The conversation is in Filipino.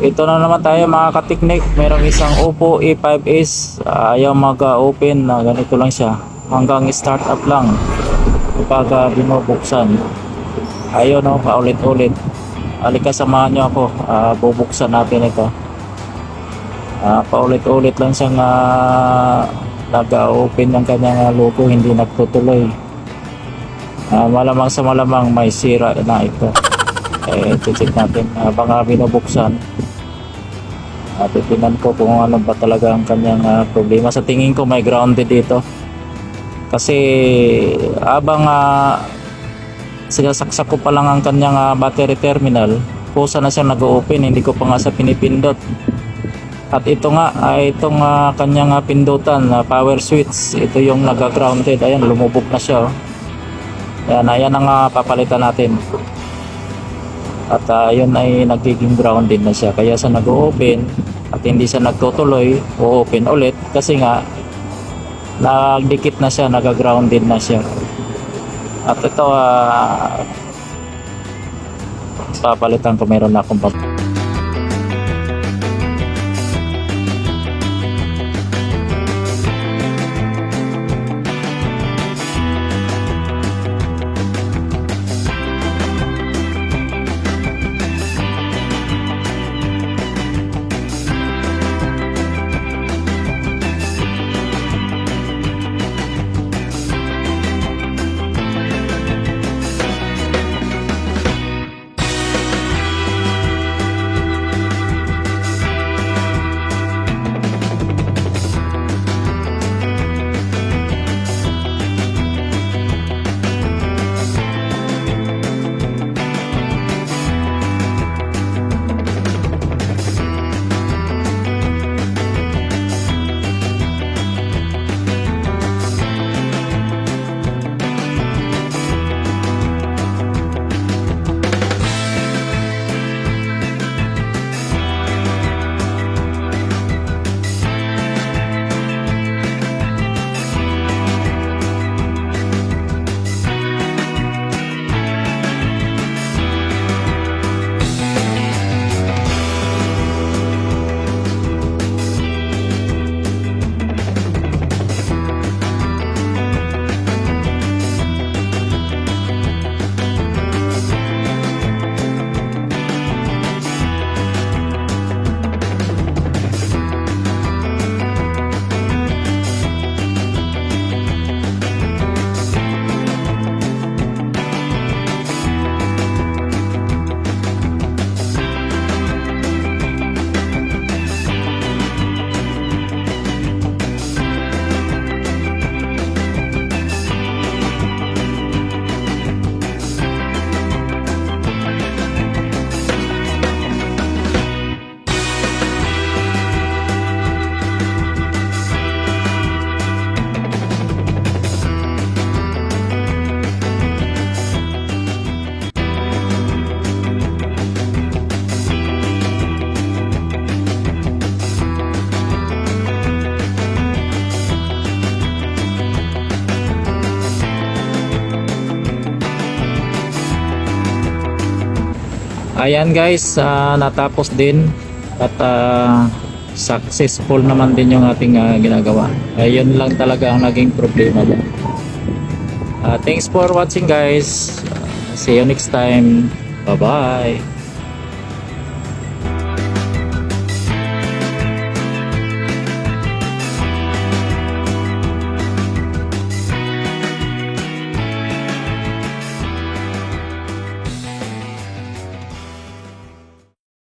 Ito na naman tayo mga katiknik. Merong isang Oppo A5s. Ayaw mag-open na ganito lang siya. Hanggang start up lang. Kapag binubuksan. Ayun o, paulit-ulit. Halika samahan nyo ako. Bubuksan natin ito. Paulit-ulit lang siyang nag-open ng kanyang logo. Hindi nagtutuloy. Malamang sa malamang may sira na ito. Check natin habang binubuksan. Titingnan ko kung ano ba talaga ang kanyang problema. Sa tingin ko may grounded dito. Kasi habang sinasaksak ko pa lang ang kanyang battery terminal, kusa na siya nag-open, hindi ko pa nga sa pinipindot. At ito nga, itong kanyang pindutan, power switch, ito yung nag-grounded. Ayan, lumubog na siya. Ayan ang papalitan natin. At yun ay nagiging grounded na siya. Kaya sa nag-open at hindi siya nagtutuloy, o-open ulit kasi nga nagdikit na siya, nag-grounded na siya. At ito papalitan ko, meron na akong Ayan guys, natapos din at successful naman din yung ating ginagawa. Ayun lang talaga ang naging problema dyan. Thanks for watching guys. See you next time. Bye bye.